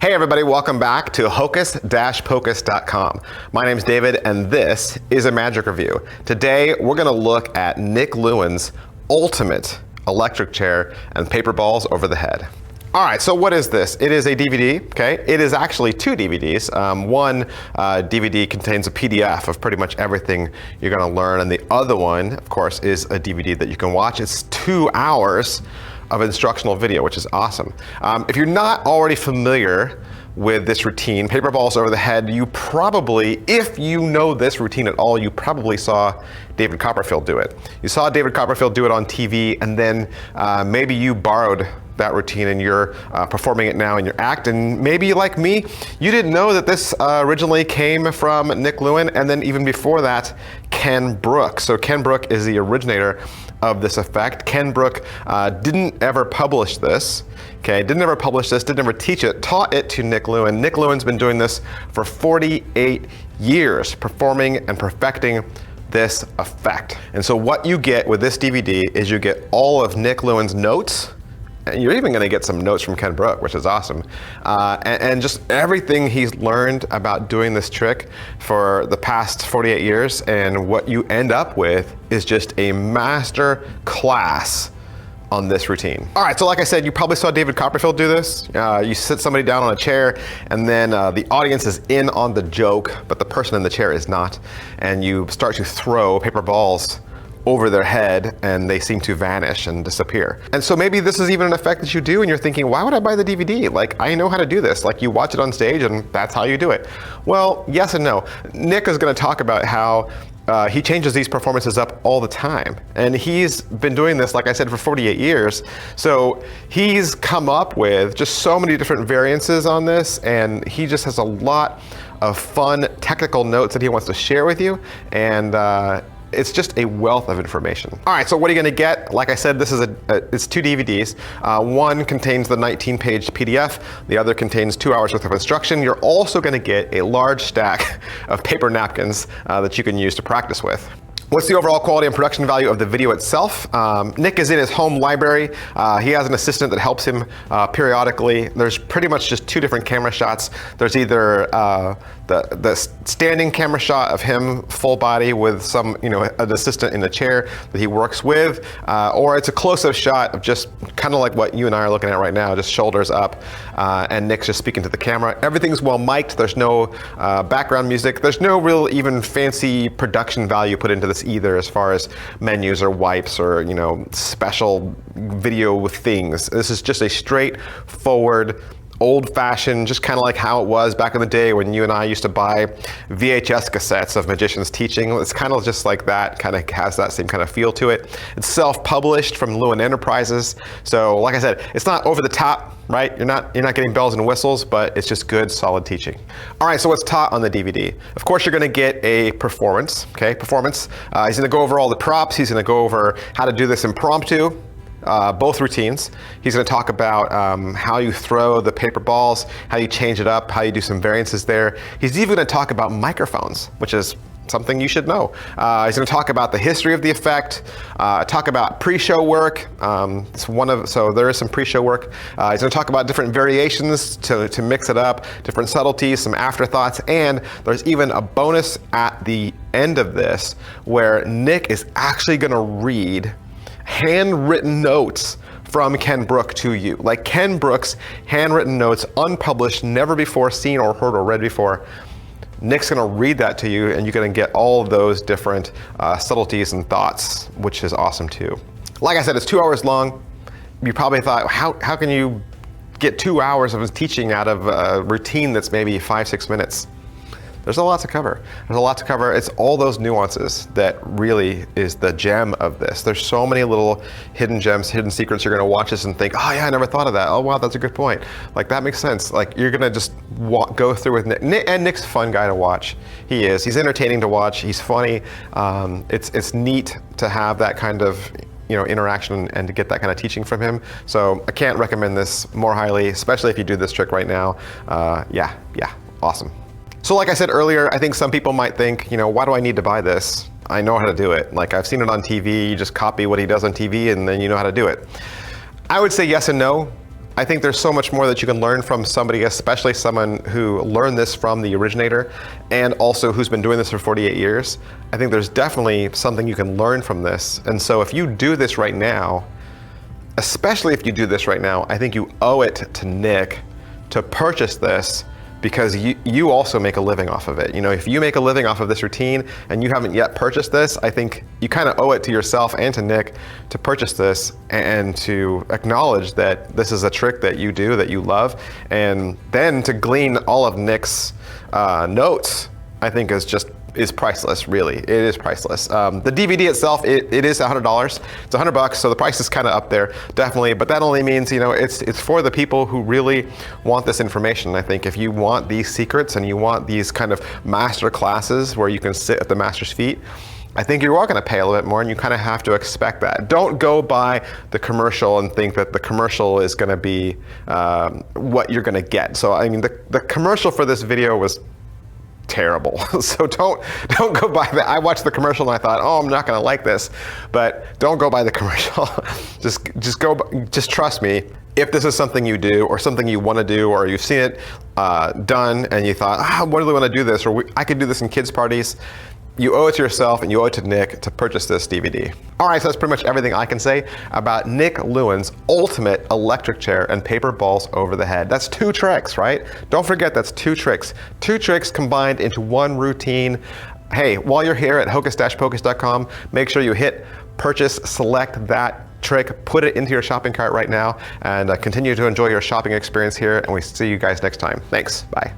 Hey everybody, welcome back to hocus-pocus.com. My name's David and this is a magic review. Today we're going to look at Nick Lewin's ultimate electric chair and paper balls over the head. Alright, so what is this? It is a DVD, okay? It is actually two DVDs. One DVD contains a PDF of pretty much everything you're going to learn, and the other one, of course, is a DVD that you can watch. It's 2 hours of instructional video, which is awesome. If you're not already familiar with this routine, paper balls over the head, you probably, if you know this routine at all, you probably saw David Copperfield do it. You saw David Copperfield do it on TV, and then maybe you borrowed that routine and you're performing it now in your act. And maybe like me, you didn't know that this originally came from Nick Lewin, and then even before that, Ken Brook. So Ken Brook is the originator of this effect. Ken Brook didn't ever publish this, okay? Didn't ever publish this, didn't ever teach it, taught it to Nick Lewin. Nick Lewin's been doing this for 48 years, performing and perfecting this effect. And so what you get with this DVD is you get all of Nick Lewin's notes, and you're even going to get some notes from Ken Brook, which is awesome. And just everything he's learned about doing this trick for the past 48 years. And what you end up with is just a master class on this routine. All right, so like I said, you probably saw David Copperfield do this. You sit somebody down on a chair, and then the audience is in on the joke, but the person in the chair is not. And you start to throw paper balls over their head, and they seem to vanish and disappear. And so maybe this is even an effect that you do, and you're thinking, why would I buy the DVD? Like, I know how to do this. Like, you watch it on stage, and that's how you do it. Well, yes and no. Nick is gonna talk about how he changes these performances up all the time. And he's been doing this, like I said, for 48 years. So he's come up with just so many different variances on this, and he just has a lot of fun technical notes that he wants to share with you. And it's just a wealth of information. All right, so what are you gonna get? Like I said, this is it's two DVDs. One contains the 19-page PDF. The other contains 2 hours worth of instruction. You're also gonna get a large stack of paper napkins that you can use to practice with. What's the overall quality and production value of the video itself? Nick is in his home library. He has an assistant that helps him periodically. There's pretty much just two different camera shots. There's either the standing camera shot of him full body with some, an assistant in the chair that he works with, or it's a close-up shot of just kind of like what you and I are looking at right now, just shoulders up, and Nick's just speaking to the camera. Everything's well mic'd. There's no background music. There's no real even fancy production value put into this either, as far as menus or wipes or special video things. This is just a straightforward, old-fashioned, just kind of like how it was back in the day when you and I used to buy VHS cassettes of magicians teaching. It's kind of just like that, kind of has that same kind of feel to it. It's self-published from Lewin Enterprises. So like I said, it's not over the top, right? You're not getting bells and whistles, but it's just good, solid teaching. All right, so what's taught on the DVD? Of course, you're gonna get a performance, okay? Performance. He's gonna go over all the props. He's gonna go over how to do this impromptu. Both routines. He's going to talk about how you throw the paper balls, how you change it up, how you do some variances there. He's even going to talk about microphones, which is something you should know. He's going to talk about the history of the effect, talk about pre-show work. So there is some pre-show work. He's going to talk about different variations to mix it up, different subtleties, some afterthoughts, and there's even a bonus at the end of this where Nick is actually going to read handwritten notes from Ken Brook to you. Like Ken Brook's handwritten notes, unpublished, never before seen or heard or read before. Nick's gonna read that to you, and you're gonna get all of those different subtleties and thoughts, which is awesome too. Like I said, it's 2 hours long. You probably thought, how can you get 2 hours of his teaching out of a routine that's maybe 5-6 minutes? There's a lot to cover. There's a lot to cover. It's all those nuances that really is the gem of this. There's so many little hidden gems, hidden secrets. You're gonna watch this and think, oh yeah, I never thought of that. Oh wow, that's a good point. Like that makes sense. Like you're gonna just go through with Nick. And Nick's a fun guy to watch. He is. He's entertaining to watch. He's funny. It's neat to have that kind of interaction and to get that kind of teaching from him. So I can't recommend this more highly, especially if you do this trick right now. Yeah, awesome. So like I said earlier, I think some people might think, why do I need to buy this? I know how to do it. Like I've seen it on TV, you just copy what he does on TV and then you know how to do it. I would say yes and no. I think there's so much more that you can learn from somebody, especially someone who learned this from the originator and also who's been doing this for 48 years. I think there's definitely something you can learn from this. And so if you do this right now, especially if you do this right now, I think you owe it to Nick to purchase this, because you also make a living off of it. You know, if you make a living off of this routine and you haven't yet purchased this, I think you kind of owe it to yourself and to Nick to purchase this and to acknowledge that this is a trick that you do, that you love, and then to glean all of Nick's notes, I think is priceless, really. It is priceless. The DVD itself, it is $100. It's $100, so the price is kind of up there, definitely. But that only means, you know, it's for the people who really want this information. I think if you want these secrets and you want these kind of master classes where you can sit at the master's feet, I think you are going to pay a little bit more, and you kind of have to expect that. Don't go by the commercial and think that the commercial is going to be what you're going to get. So, I mean, the commercial for this video was terrible. So don't go by that. I watched the commercial and I thought, oh, I'm not going to like this, but don't go by the commercial. just trust me. If this is something you do or something you want to do, or you've seen it done and you thought, I really want to do this, or I could do this in kids' parties, you owe it to yourself and you owe it to Nick to purchase this DVD. All right, so that's pretty much everything I can say about Nick Lewin's ultimate electric chair and paper balls over the head. That's 2 tricks, right? Don't forget, that's 2 tricks. 2 tricks combined into one routine. Hey, while you're here at hocus-pocus.com, make sure you hit purchase, select that trick, put it into your shopping cart right now, and continue to enjoy your shopping experience here, and we see you guys next time. Thanks, bye.